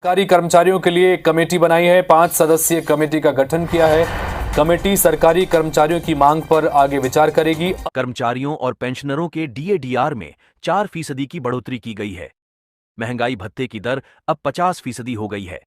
सरकारी कर्मचारियों के लिए एक कमेटी बनाई है। 5 सदस्यीय कमेटी का गठन किया है। कमेटी सरकारी कर्मचारियों की मांग पर आगे विचार करेगी। कर्मचारियों और पेंशनरों के डीए-डीआर में 4% की बढ़ोतरी की गई है। महंगाई भत्ते की दर अब 50% हो गई है।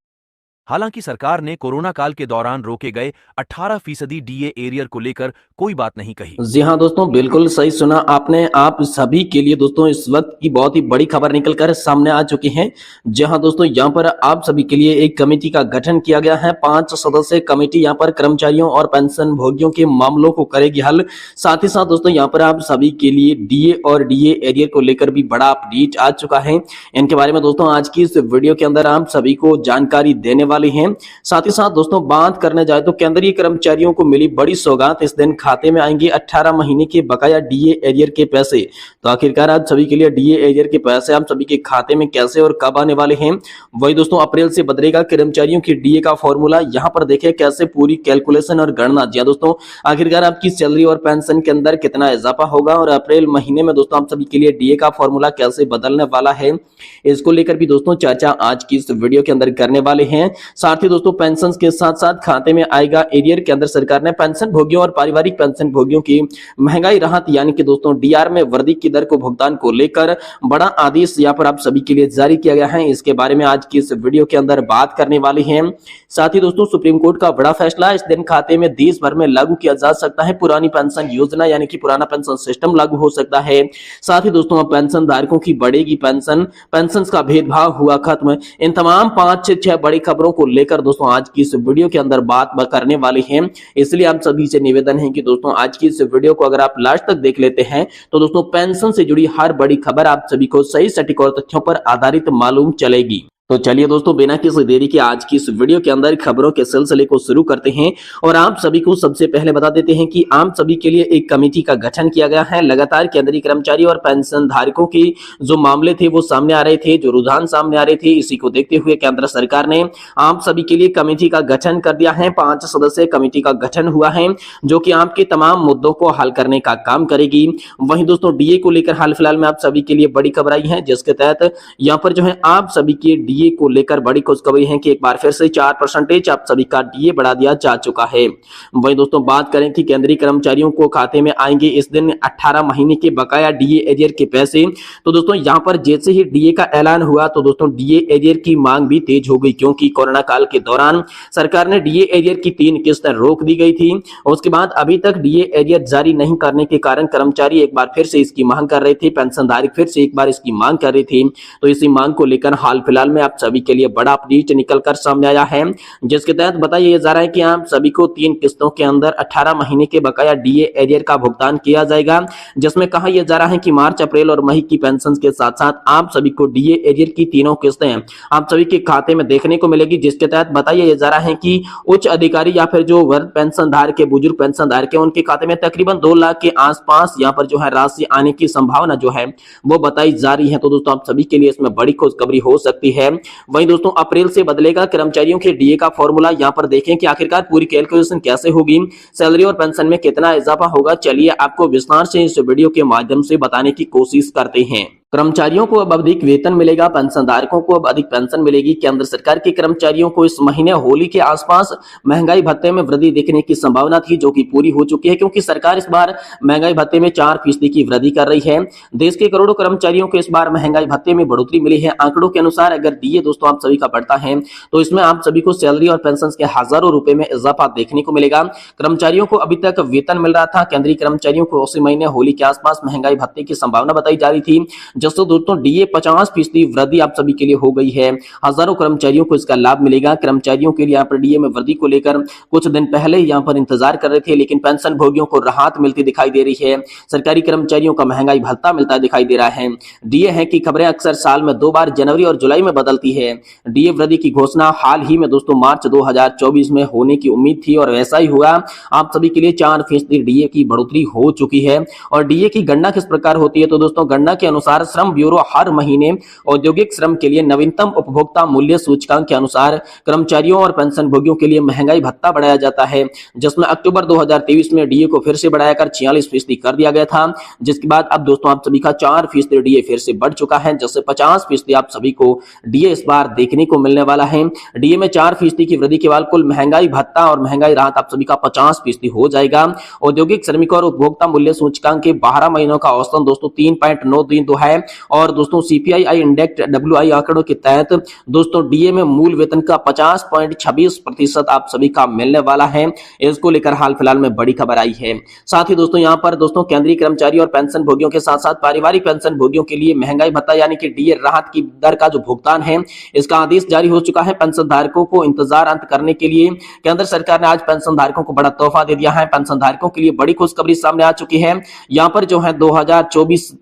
हालांकि सरकार ने कोरोना काल के दौरान रोके गए 18% डीए एरियर को लेकर कोई बात नहीं कही। जी हाँ दोस्तों, बिल्कुल सही सुना आपने। आप सभी के लिए दोस्तों इस वक्त की बहुत ही बड़ी खबर निकलकर सामने आ चुकी है। जी हाँ दोस्तों, यहाँ पर आप सभी के लिए एक कमेटी का गठन किया गया है। 5 सदस्यीय कमेटी यहाँ पर कर्मचारियों और पेंशन भोगियों के मामलों को करेगी हल। साथ ही साथ दोस्तों यहाँ पर आप सभी के लिए डीए और डीए एरियर को लेकर भी बड़ा अपडेट आ चुका है। इनके बारे में दोस्तों आज की इस वीडियो के अंदर आप सभी को जानकारी देने वाले हैं। साथ ही साथ दोस्तों बात करने जाए तो केंद्रीय कर्मचारियों को मिली बड़ी सौगात। इस दिन खाते में आएंगे 18 महीने के बकाया डीए एरियर के पैसे। तो आखिरकार आज सभी के लिए डीए एरियर के पैसे आप सभी के खाते में कैसे और कब आने वाले हैं। वही दोस्तों अप्रैल से बदलेगा कर्मचारियों की डीए का फॉर्मूला। यहाँ पर देखें कैसे पूरी कैलकुलेशन और गणना। जी दोस्तों, आखिरकार आपकी सैलरी और पेंशन के अंदर कितना इजाफा होगा और अप्रैल महीने में दोस्तों आप सभी के लिए डीए का फॉर्मूला कैसे बदलने वाला है, इसको लेकर भी दोस्तों चर्चा आज की इस वीडियो के अंदर करने वाले हैं। साथ ही दोस्तों पेंशन के साथ साथ खाते में आएगा एरियर के अंदर सरकार ने पेंशन भोगियों और पारिवारिक पेंशन भोगियों की महंगाई राहत यानी कि दोस्तों डीआर में वृद्धि की दर को भुगतान को लेकर बड़ा आदेश यहाँ पर आप सभी के लिए जारी किया गया है। इसके बारे में आज की इस वीडियो के अंदर बात करने वाले हैं। साथ ही दोस्तों सुप्रीम कोर्ट का बड़ा फैसला। इस दिन खाते में देश भर में लागू किया जा सकता है पुरानी पेंशन योजना यानी कि पुराना पेंशन सिस्टम लागू हो सकता है। साथ ही दोस्तों अब पेंशन धारकों की बढ़ेगी पेंशन का भेदभाव हुआ खत्म। इन तमाम 5 से 6 बड़ी खबरों को लेकर दोस्तों आज की इस वीडियो के अंदर बात करने वाले हैं। इसलिए आप सभी से निवेदन है कि दोस्तों आज की इस वीडियो को अगर आप लास्ट तक देख लेते हैं तो दोस्तों पेंशन से जुड़ी हर बड़ी खबर आप सभी को सही सटीक और तथ्यों पर आधारित मालूम चलेगी। तो चलिए दोस्तों बिना किसी देरी के आज की इस वीडियो के अंदर खबरों के सिलसिले को शुरू करते हैं और आप सभी को सबसे पहले बता देते हैं कि आप सभी के लिए एक कमेटी का गठन किया गया है। लगातार केंद्रीय कर्मचारी और पेंशन धारकों की जो मामले थे वो सामने आ रहे थे, जो रुझान सामने आ रहे थे, इसी को देखते हुए केंद्र सरकार ने आप सभी के लिए कमेटी का गठन कर दिया है। 5 सदस्यीय कमेटी का गठन हुआ है जो कि आपके तमाम मुद्दों को हल करने का काम करेगी। वहीं दोस्तों डीए को लेकर हाल फिलहाल में आप सभी के लिए बड़ी खबर आई है, जिसके तहत यहाँ पर जो है आप सभी के डीए को लेकर बड़ी खुशखबरी है कि एक बार फिर से 4% आप सभी का डीए बढ़ा दिया जा चुका है। वहीं दोस्तों बात करें कि केंद्रीय कर्मचारियों को खाते में आएंगे इस दिन 18 महीने के बकाया डीए एरियर के पैसे। तो दोस्तों यहां पर जैसे ही डीए का ऐलान हुआ तो दोस्तों डीए एरियर की मांग भी तेज हो गई, क्योंकि कोरोना काल के दौरान सरकार ने डीए एरियर की 3 किस्तें रोक दी गई थी। उसके बाद अभी तक डीए एरियर जारी नहीं करने के कारण कर्मचारी एक बार फिर से इसकी मांग कर रहे थे, पेंशनधारक फिर से एक बार इसकी मांग कर रहे थे। तो इसी मांग को लेकर हाल फिलहाल में आप सभी के लिए बड़ा अपडेट निकलकर सामने आया है, जिसके तहत बताया जा रहा है कि आप सभी को 3 किस्तों के अंदर 18 महीने के बकाया डीए एरियर का भुगतान किया जाएगा, जिसमें कहा यह जा रहा है कि मार्च, अप्रैल और मई की पेंशन के साथ साथ आप सभी को डीए एरियर की तीनों किस्तें आप सभी के खाते में देखने को मिलेगी। जिसके तहत बताया जा रहा है कि उच्च अधिकारी या फिर जो वृद्ध पेंशन धारक के, बुजुर्ग पेंशन धारक है, उनके खाते में तकरीबन 2 लाख के आसपास यहाँ पर जो है राशि आने की संभावना जो है वो बताई जा रही है। तो दोस्तों आप सभी के लिए इसमें बड़ी खुशखबरी हो सकती है। वहीं दोस्तों अप्रैल से बदलेगा कर्मचारियों के डीए का फॉर्मूला। यहां पर देखें कि आखिरकार पूरी कैलकुलेशन कैसे होगी, सैलरी और पेंशन में कितना इजाफा होगा। चलिए आपको विस्तार से इस वीडियो के माध्यम से बताने की कोशिश करते हैं। कर्मचारियों को अब अधिक वेतन मिलेगा, पेंशनधारकों को अब अधिक पेंशन मिलेगी। केंद्र सरकार के कर्मचारियों को इस महीने होली के आसपास महंगाई भत्ते में वृद्धि देखने की संभावना थी, जो कि पूरी हो चुकी है, क्योंकि सरकार इस बार महंगाई भत्ते में 4% की वृद्धि कर रही है। देश के करोड़ों कर्मचारियों को इस बार महंगाई भत्ते में बढ़ोतरी मिली है। आंकड़ों के अनुसार अगर डीए दोस्तों आप सभी का बढ़ता है तो इसमें आप सभी को सैलरी और पेंशन के हजारों रुपए में इजाफा देखने को मिलेगा। कर्मचारियों को अभी तक वेतन मिल रहा था, केंद्रीय कर्मचारियों को उसी महीने होली के आसपास महंगाई भत्ते की संभावना बताई जा रही थी, जिससे दोस्तों डीए 50% वृद्धि आप सभी के लिए हो गई है। हजारों कर्मचारियों को इसका लाभ मिलेगा। कर्मचारियों के लिए यहाँ पर डीए में वृद्धि को लेकर कुछ दिन पहले यहाँ पर इंतजार कर रहे थे, लेकिन पेंशन भोगियों को राहत मिलती दिखाई दे रही है। सरकारी कर्मचारियों का महंगाई भत्ता मिलता दिखाई दे रहा है। डीए है कि खबरें अक्सर साल में 2 बार जनवरी और जुलाई में बदलती है। डीए वृद्धि की घोषणा हाल ही में दोस्तों मार्च 2024 में होने की उम्मीद थी और वैसा ही हुआ। आप सभी के लिए 4% डीए की बढ़ोतरी हो चुकी है। और डीए की गणना किस प्रकार होती है, तो दोस्तों गणना के अनुसार श्रम ब्यूरो हर महीने औद्योगिक श्रम के लिए नवीनतम उपभोक्ता मूल्य सूचकांक के अनुसार कर्मचारियों और पेंशन भोगियों के लिए महंगाई भत्ता बढ़ाया जाता है, जिसमें अक्टूबर 2023 में डीए को फिर से बढ़ाकर 46% कर दिया गया था, जिसके बाद अब दोस्तों आप सभी का 4% डीए फिर से बढ़ चुका है, जिससे 50% आप सभी को डीए इस बार देखने को मिलने वाला है। डीए में 4% की वृद्धि के बाद कुल महंगाई भत्ता और महंगाई राहत आप सभी का 50% हो जाएगा। औद्योगिक श्रमिकों और उपभोक्ता मूल्य सूचकांक के 12 महीनों का औसतन दोस्तों 3.932 है और दोस्तों सीपीआई इंडेक्स डब्ल्यूआई आंकड़ों के तहत दोस्तों डीए में मूल वेतन का 50.26% आप सभी का मिलने वाला है। इसको लेकर हाल फिलहाल में बड़ी खबर आई है। साथ ही दोस्तों यहां पर दोस्तों केंद्रीय कर्मचारी और पेंशन भोगियों के साथ साथ पारिवारिक पेंशन भोगियों के लिए महंगाई भत्ता यानी कि डीए राहत की दर का जो भुगतान है इसका आदेश जारी हो चुका है। पेंशन धारकों को इंतजार अंत करने के लिए केंद्र सरकार ने आज पेंशन धारकों को बड़ा तोहफा दे दिया है। पेंशन धारकों के लिए बड़ी खुशखबरी सामने आ चुकी है। यहाँ पर जो है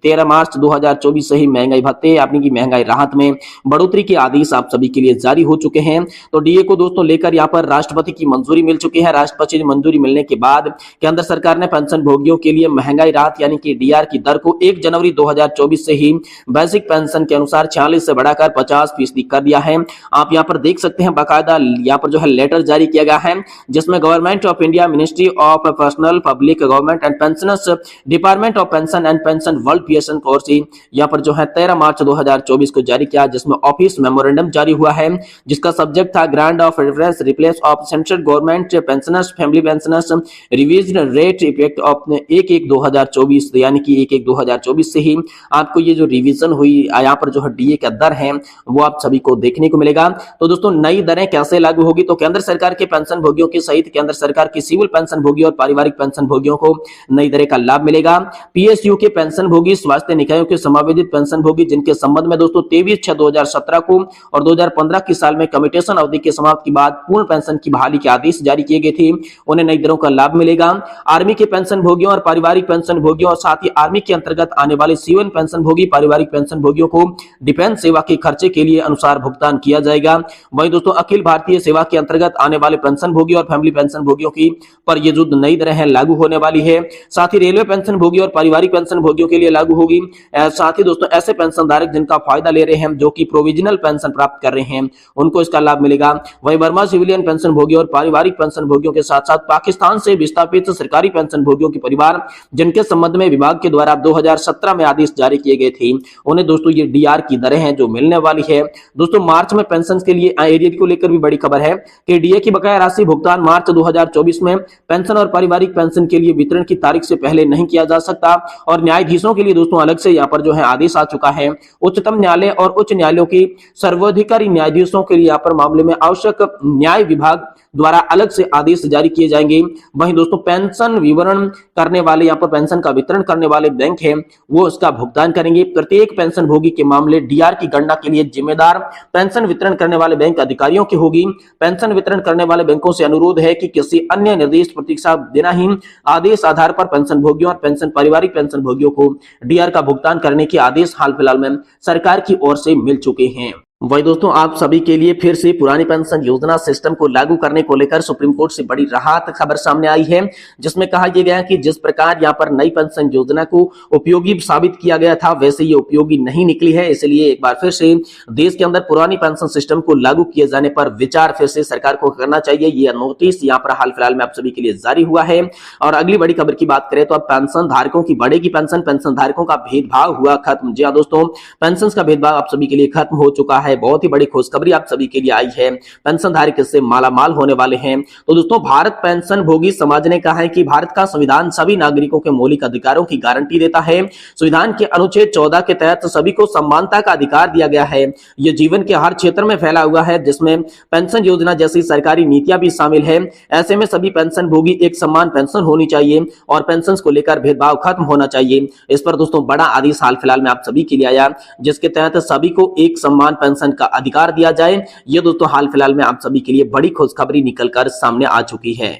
13 मार्च 2024 से ही महंगाई भत्ते यानी कि महंगाई राहत में बढ़ोतरी के आदेश आप सभी के लिए जारी हो चुके हैं। तो डीए को दोस्तों लेकर यहाँ पर राष्ट्रपति की मंजूरी मिल चुकी है। राष्ट्रपति की मंजूरी मिलने के बाद केंद्र सरकार ने पेंशन भोगियों के लिए महंगाई राहत यानी कि डीआर की दर को 1 जनवरी 2024 से ही बेसिक पेंशन के अनुसार 46 से बढ़ाकर 50% कर दिया है। आप यहाँ पर देख सकते हैं बाकायदा यहाँ पर जो है लेटर जारी किया गया है, जिसमें government of India, ministry of personnel public government and pensioners, department of pension and pension welfare course यहाँ पर जो है 13 मार्च 2024 को जारी किया, जिसमें ऑफिस मेमोरेंडम जारी हुआ है, जिसका सब्जेक्ट था grant of reference replace of central government pensioners family pensioners revised rate effect of 1/1/2024 यानी कि 1/1/2024 से ही आपको ये जो रिवीजन हुई यहाँ पर जो है डीए का दर है वो आप सभी को देखने को मिलेगा। तो दोस्तों नई दरें कैसे लागू होगी, तो केंद्र सरकार के पेंशन भोगियों के सहित केंद्र सरकार की सिविल पेंशन भोगियों और पारिवारिक पेंशन भोगियों को नई दरें का लाभ मिलेगा। पीएसयू के पेंशन भोगी, स्वास्थ्य निकायों के समावेदित पेंशन भोगी जिनके संबंध में दोस्तों 23/6/2017 को और 2015 की साल में कम्यूटेशन अवधि के समाप्ति के बाद पूर्ण पेंशन की बहाली के आदेश जारी किए गए थे, उन्हें नई दरों का लाभ मिलेगा। आर्मी के पेंशन भोगियों और पारिवारिक पेंशन भोगियों और साथ ही आर्मी के अंतर्गत आने वाले सिविल पेंशन भोगी पारिवारिक पेंशन भोगियों को डिफेंस सेवा के खर्चे के लिए अनुसार भुगतान किया जाएगा। वहीं दोस्तों अखिल भारतीय सेवा के अंतर्गत आने वाले पेंशन भोगी और फैमिली पेंशन भोगियों की पर ये जो नई दरें हैं लागू होने वाली है। साथ ही रेलवे पेंशन भोगी और पारिवारिक पेंशन भोगियों के लिए लागू होगी। साथ ही दोस्तों ऐसे पेंशन धारक जिनका फायदा ले रहे हैं जो कि प्रोविजनल पेंशन प्राप्त कर रहे हैं उनको इसका लाभ मिलेगा। वहीं वर्मा सिविलियन पेंशन भोगी और पारिवारिक पेंशन भोगियों के साथ साथ पाकिस्तान से विस्थापित सरकारी पेंशन भोगियों के परिवार जिनके संबंध में विभाग के द्वारा 2017 में आदेश जारी किए गए थे उन्हें दोस्तों ये डीआर की दरें हैं जो मिलने वाली है। दोस्तों मार्च में पेंशन के लिए एरियर को लेकर भी बड़ी खबर है कि डीए की बकाया राशि भुगतान मार्च 2024 में पेंशन और पारिवारिक पेंशन के लिए वितरण की तारीख से पहले नहीं किया जा सकता और न्यायाधीशों के लिए दोस्तों अलग से यहाँ पर जो है आदेश आ चुका है। उच्चतम न्यायालय और उच्च न्यायालयों की सर्वोधिकारी न्यायाधीशों के लिए यहाँ पर मामले में आवश्यक न्याय विभाग द्वारा अलग से आदेश जारी किए जाएंगे। वहीं दोस्तों पेंशन विवरण करने वाले यहाँ पर पेंशन का वितरण करने वाले बैंक हैं वो इसका भुगतान करेंगे। प्रत्येक पेंशन भोगी के मामले डीआर की गणना के लिए जिम्मेदार पेंशन वितरण करने वाले बैंक अधिकारियों की होगी। पेंशन वितरण करने वाले बैंकों से अनुरोध है कि किसी अन्य निर्देश प्रतीक्षा बिना ही आदेश आधार पर पेंशन भोगियों और पेंशन पारिवारिक पेंशन भोगियों को डीआर का भुगतान करने के आदेश हाल फिलहाल में सरकार की ओर से मिल चुके हैं। वही दोस्तों आप सभी के लिए फिर से पुरानी पेंशन योजना सिस्टम को लागू करने को लेकर सुप्रीम कोर्ट से बड़ी राहत खबर सामने आई है, जिसमें कहा यह गया कि जिस प्रकार यहाँ पर नई पेंशन योजना को उपयोगी साबित किया गया था वैसे ये उपयोगी नहीं निकली है। इसलिए एक बार फिर से देश के अंदर पुरानी पेंशन सिस्टम को लागू किए जाने पर विचार फिर से सरकार को करना चाहिए। ये नोटिस यहाँ पर हाल फिलहाल में आप सभी के लिए जारी हुआ है। और अगली बड़ी खबर की बात करें तो अब पेंशन धारकों की बढ़ेगी पेंशन, पेंशन धारकों का भेदभाव हुआ खत्म। जी हाँ दोस्तों, पेंशन का भेदभाव आप सभी के लिए खत्म हो चुका है। बहुत ही बड़ी खुशखबरी आप सभी के लिए आई है, पेंशन धारक इससे मालामाल होने वाले हैं। तो दोस्तों भारत पेंशन भोगी समाज ने कहा है कि भारत का संविधान सभी नागरिकों के मौलिक अधिकारों की गारंटी देता है। संविधान के अनुच्छेद 14 के तहत सभी को समानता का अधिकार दिया गया है। यह जीवन के हर क्षेत्र में फैला हुआ है जिसमें पेंशन योजना जैसी सरकारी नीतियां भी शामिल है। ऐसे में सभी पेंशन भोगी एक समान पेंशन होनी चाहिए और पेंशन को लेकर भेदभाव खत्म होना चाहिए। इस पर दोस्तों बड़ा आदेश हाल फिलहाल में आप सभी के लिए आया जिसके तहत सभी को एक समान पेंशन का अधिकार दिया जाए। ये दोस्तों हाल फिलहाल में आप सभी के लिए बड़ी खुशखबरी निकलकर सामने आ चुकी है।